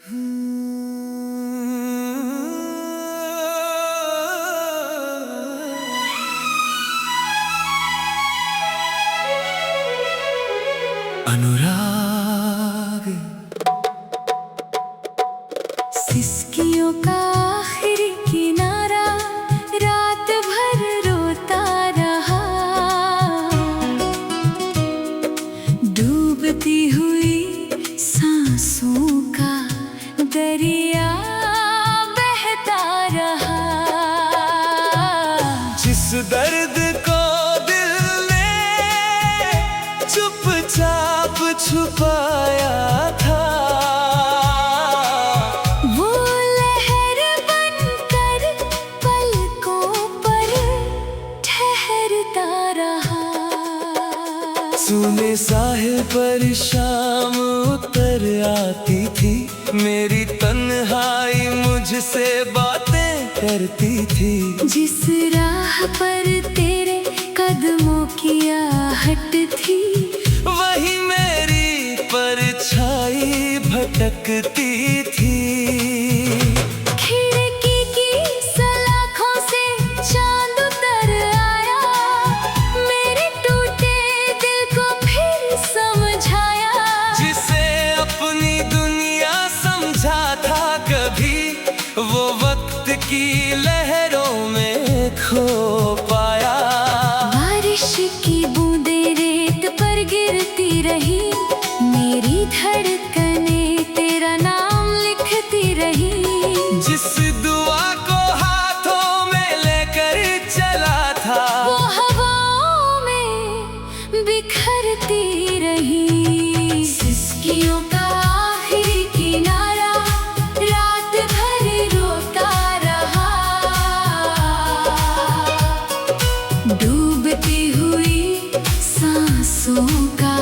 अनुराग सिसकियों का आखिरी किनारा रात भर रोता रहा। डूबती हुई सांसों का दरिया बहता रहा। जिस दर्द को दिल ने चुपचाप छुपाया था, वो लहर बनकर पलकों पर ठहरता रहा। सुने साहिल पर शाम उतर आती थी, मेरी तन्हाई मुझसे बातें करती थी। जिस राह पर तेरे कदमों की आहट थी, वही मेरी परछाई भटकती थी। खिड़की की सलाखों से चांद उतर आया, मेरे टूटे दिल को फिर समझाया। जिसे अपनी दुनिया समझा था कभी, वो वक्त की लहरों में खो पाया। बारिश की बूंदें रेत पर गिरती रही, मेरी धड़कनें तेरा नाम लिखती रही। जिस दुआ को हाथों में लेकर चला था, वो हवाओं में बिखरती रही। सिसकियों का आखिरी किनारा रात भर रोता रहा। डूबती हुई सांसों का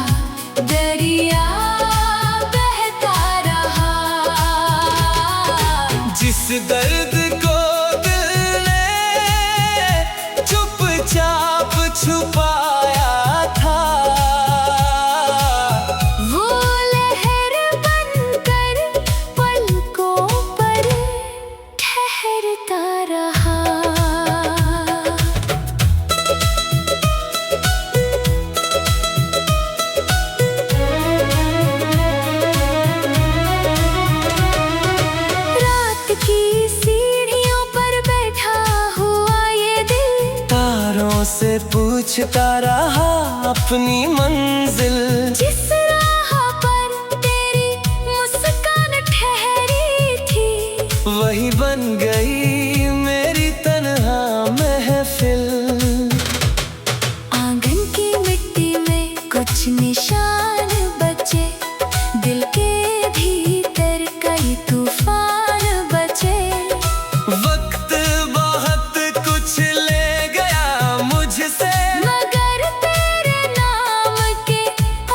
दरिया बहता रहा। जिस दर्द को दिल ने चुपचाप छुपाया था, वो लहर बनकर पलकों पर ठहरता रहा। रात की सीढ़ियों पर बैठा हुआ ये दिल, तारों से पूछता रहा अपनी मंजिल। जिस राह पर तेरी मुस्कान ठहरी थी, वही बन गई मेरी तन्हा महफिल। आंगन की मिट्टी में कुछ निशान बचे, दिल के भीतर कई तूफान बचे। वक्त बहुत कुछ ले गया मुझसे, मगर तेरे नाम के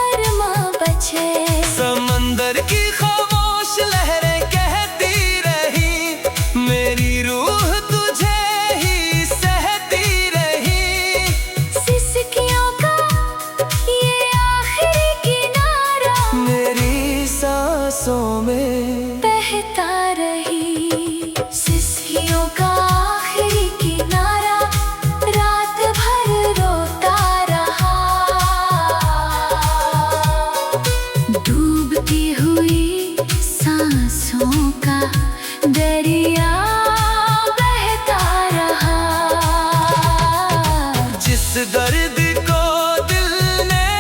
अरमां बचे। समंदर की खामोश लहरें कहती रही, मेरी रूह तुझे ही सहती रही। सिसकियों का ये आखिरी किनारा मेरी सांसों में बहता रही। सिसकियों का आखिरी किनारा रात भर रोता रहा। डूबती हुई सांसों का दरिया बहता रहा। जिस दर्द को दिल ने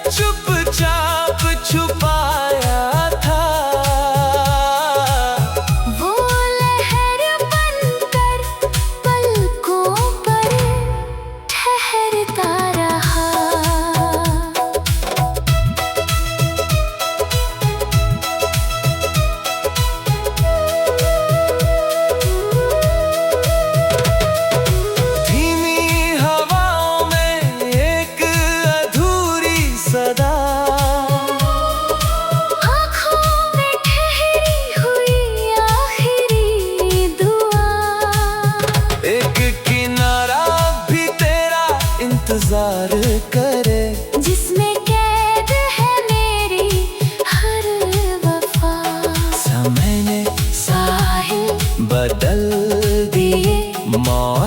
चुपचाप छुपाया था,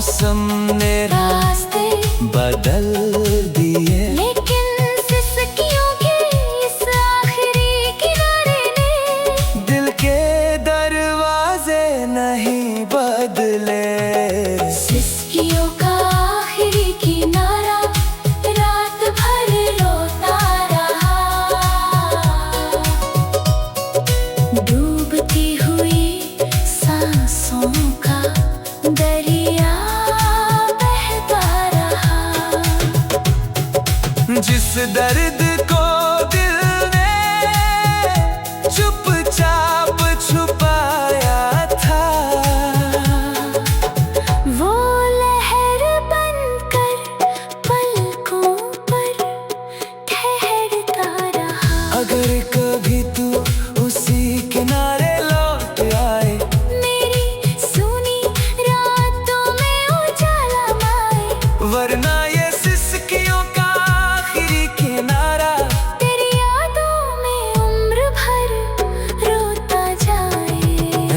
मौसम ने रास्ते बदल दिए, लेकिन सिसकियों के इस आखिरी किनारे ने दिल के दरवाजे नहीं बदले। सिसकियों का आखिरी किनारा रात भर रोता रहा। डूबती हुई सांसों का दरिया बहता रहा। जिस दर्द को दिल ने चुपचाप छुपाया था, वो लहर बनकर पलकों पर ठहरता रहा। अगर कभी तू उसी किनारे लौट आए, मेरी सुनी रातों में उजाला माए, वरना ये सिसकियों का आखिरी किनारा तेरी यादों में उम्र भर रोता जाए।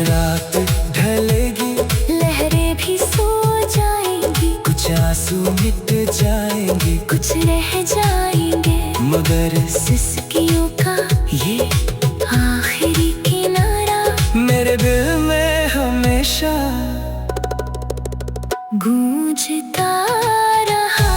रात ढलेगी, लहरें भी सो जाएंगी, कुछ आंसू मिट जाएंगे, कुछ रह जाएंगे, मगर सिसकियों का ये आखिरी किनारा मेरे दिल में हमेशा गूंजता रहा।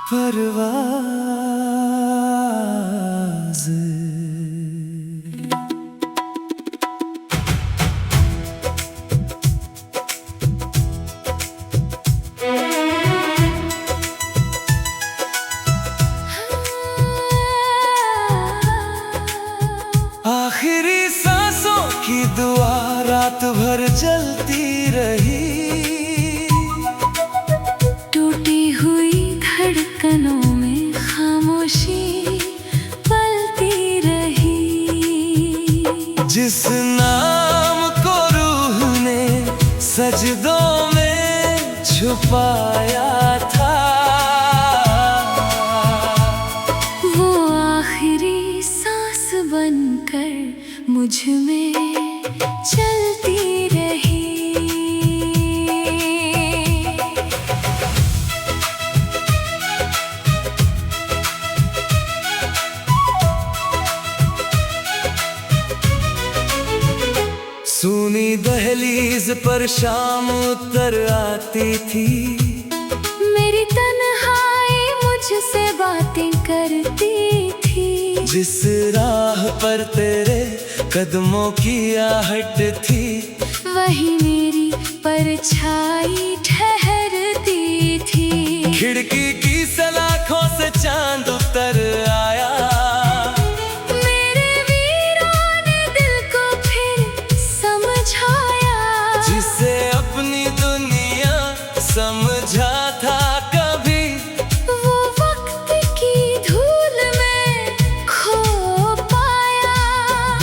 परवाज़ आखिरी सांसों की दुआ रात भर जलती रही, टूटी हुई धड़कनों में खामोशी पलती रही। जिस नाम को रूह ने सजदों में छुपाया था, वो आखिरी सांस बनकर मुझ में चलती रही। सूनी दहलीज पर शाम उतर आती थी, मेरी तन्हाई मुझसे बातें करती थी। जिस राह पर तेरे कदमों की आहट थी, वही मेरी परछाई ठहरती थी। खिड़की की सलाखों से चांद उतर आया, मेरे वीरों ने दिल को फिर समझाया। जिसे अपनी दुनिया समझा था कभी, वो वक्त की धूल में खो पाया।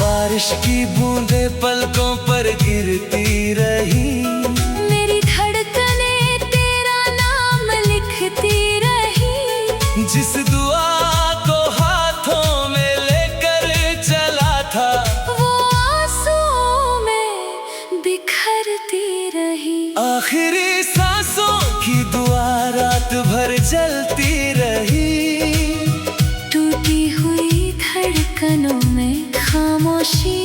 बारिश की बूंदें पलकों पर गिरती रही, मेरी धड़कनें तेरा नाम लिखती रही। जिस दुआ को हाथों में लेकर चला था, वो आंसुओं में बिखरती रही। आखिरी सांसों की दुआ रात भर जलती रही, टूटी हुई धड़कनों में खामोशी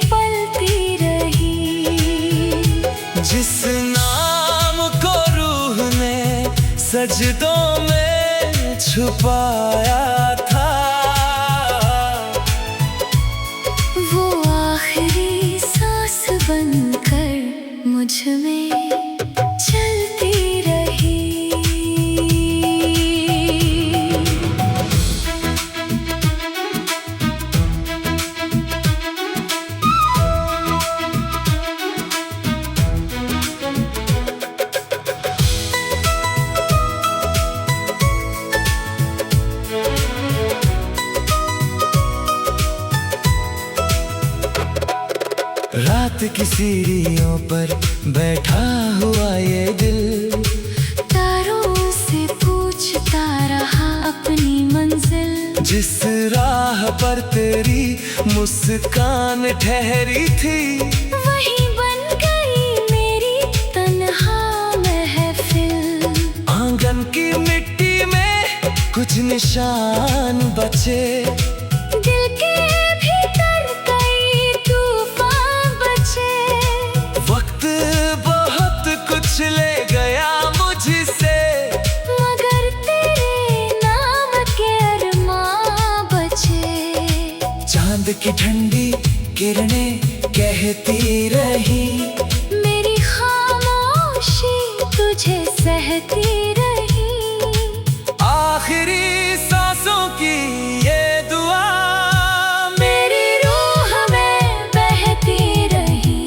पलती रही। जिस नाम को रूह ने सजदों में छुपाया था, वो आखिरी सांस बनकर मुझ में चलती रही। की सीढ़ियों पर बैठा हुआ ये दिल, तारों से पूछता रहा अपनी मंजिल। जिस राह पर तेरी मुस्कान ठहरी थी, वही बन गई मेरी तन्हा महफिल। आंगन की मिट्टी में कुछ निशान बचे, दिल के भीतर कई तूफान बचे। वक्त बहुत कुछ ले गया मुझसे, मगर तेरे नाम के अरमां बचे। चांद की ठंडी किरणें कहती रही, मेरी खामोशी तुझे सहती रही। आखिरी सांसों की ये दुआ मेरी रूह में बहती रही।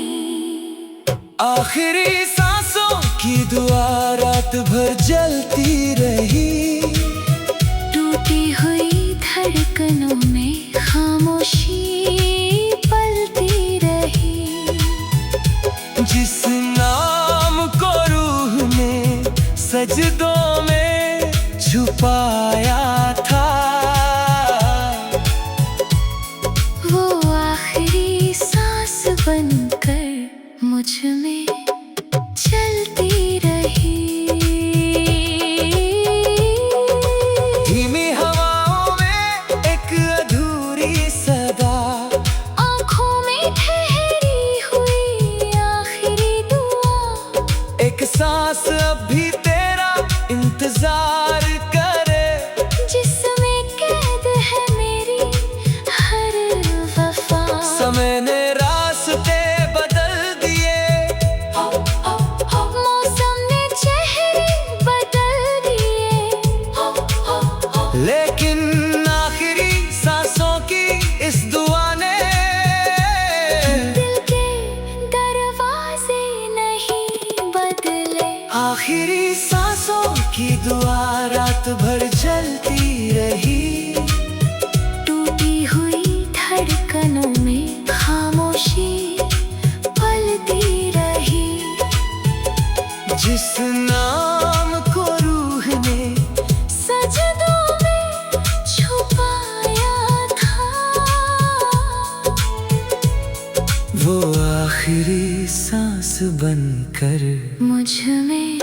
आखिरी सांसों की दुआ रात भर जलती रही। टूटी हुई धड़कनों में खामोशी पलती रही। जिस नाम को रूह ने सजदों में छुपाया था, वो आखिरी सांस बनकर मुझ में चलती रही। धीमी हवाओं में एक अधूरी सदा, आँखों में ठहरी हुई आखिरी दुआ। एक सांस अब भी तेरा इंतजार करे, जिसमें कैद है मेरी हर वफा। समय ने रास्ते बदल दिए, मौसम ने चेहरे बदल दिए। लेकिन आखिरी सांसों की इस दुआ ने दिल के दरवाजे नहीं बदले। आखिरी सांसों की दुआ रात भर जलती रही। टूटी हुई धड़कनों में खामोशी पलती रही। जिस नाम को रूह ने सजदों में छुपाया था, वो आखिरी सांस बनकर मुझ में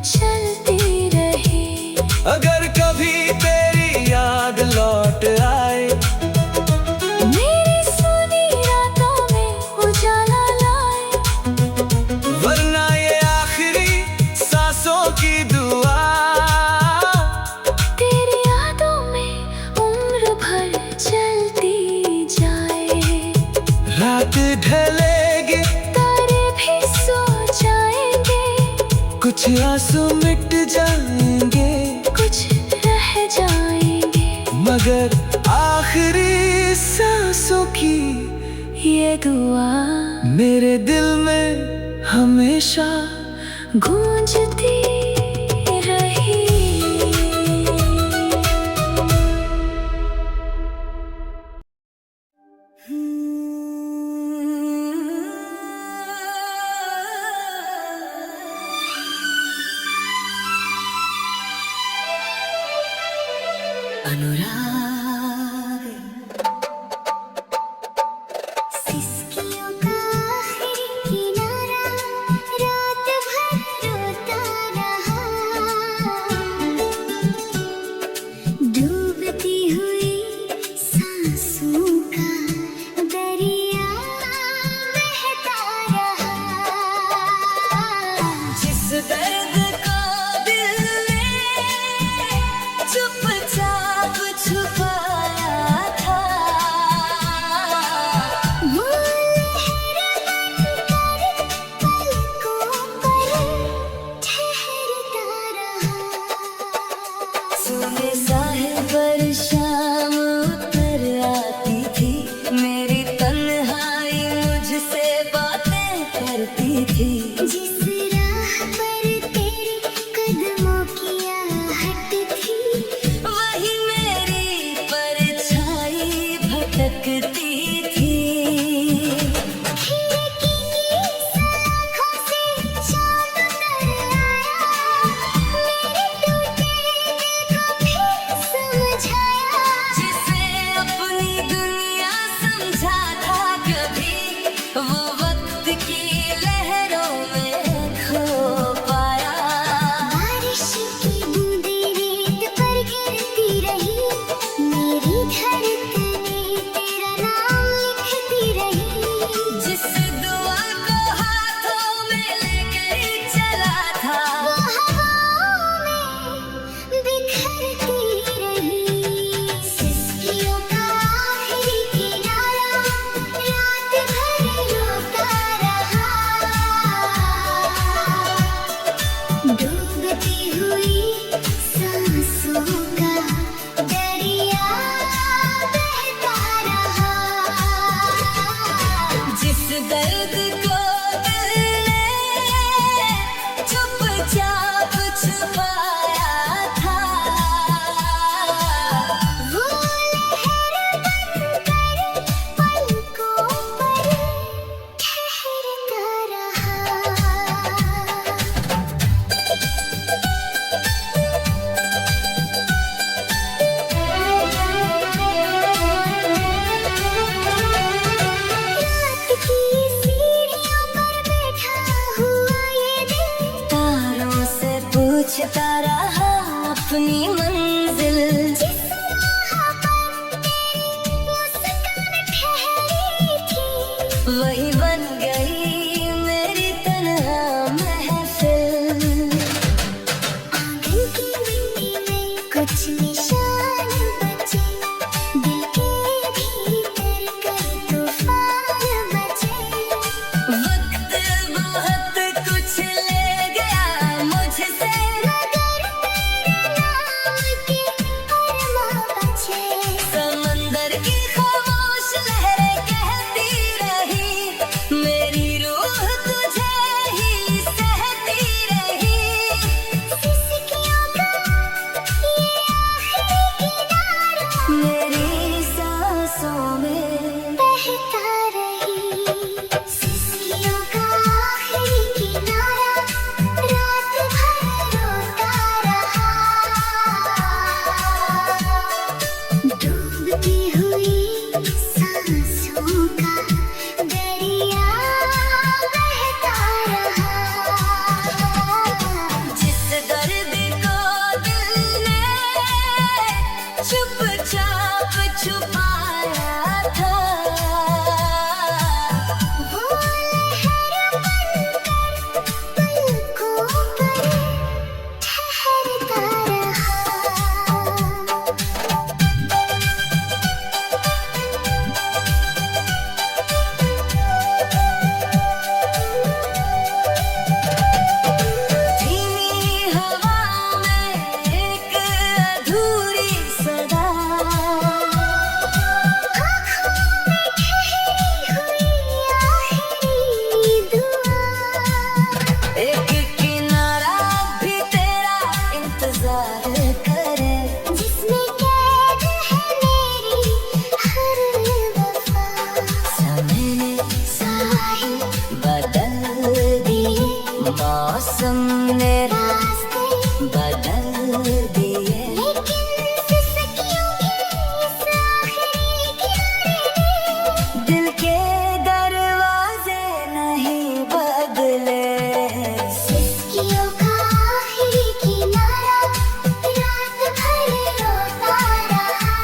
चलती रही। अगर कभी तेरी याद लौट आए, मेरी सुनी रातों में उजाला लाए। वरना ये आखिरी सांसों की दुआ तेरी यादों में उम्र भर चलती जाए। रात ढलेगी, तारे भी सो जाएंगे। कुछ आंसू मिट जाएंगे, कुछ रह जाएंगे। मगर आखिरी सांसों की ये दुआ मेरे दिल में हमेशा गूंजती रही। अनुराग सिसकियों का आखिरी किनारा, रात भर रोता रहा। अपनी मंजिल। जिस राह पर तेरी मुस्कान ठहरी थी, वही बन गई मेरी तन्हा महफिल। आंगन की मिट्टी में कुछ निशान बचे, दिल के भीतर कई तूफान बचे। वक्त बहुत कुछ ले गया मुझसे, मगर तेरे नाम के अरमां बचे। समंदर की खामोश लहरें कहती रही, मेरी रूह तुझे ही सहती रही। सिसकियों का ये आखिरी किनारा मेरी सांसों में बहता रही। सिसकियों का आखिरी किनारा रात भर रोता रहा। डूबती हुई सांसों का दरिया बहता रहा। जिस दर्द को दिल ने चुपचाप छुपाया था, वो लहर बनकर पलकों पर ठहरता रहा। धीमी हवा में एक अधूरी सदा, आँखों में ठहरी हुई आखिरी दुआ। एक किनारा भी तेरा इंतजार करे, जिसमें कैद है मेरी हर वफा। समय ने साहिल बदल दिए, मौसम ने रास्ते, बदल दिए। लेकिन सिसकियों के इस आखिरी किनारे दिल के दरवाजे नहीं बदले। सिसकियों का आखिरी किनारा रात भर रोता रहा।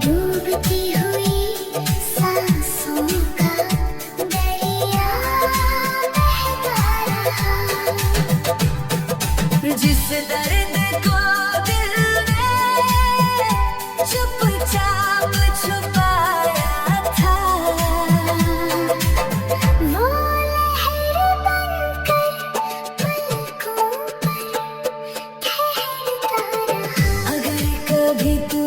डूबती हुई सांसों का दरिया बहता रहा। जिस दर्द को दिल ने चुपचाप छुपाया था, वो लहर बनकर पलकों पर ठहरता रहा। अगर कभी तू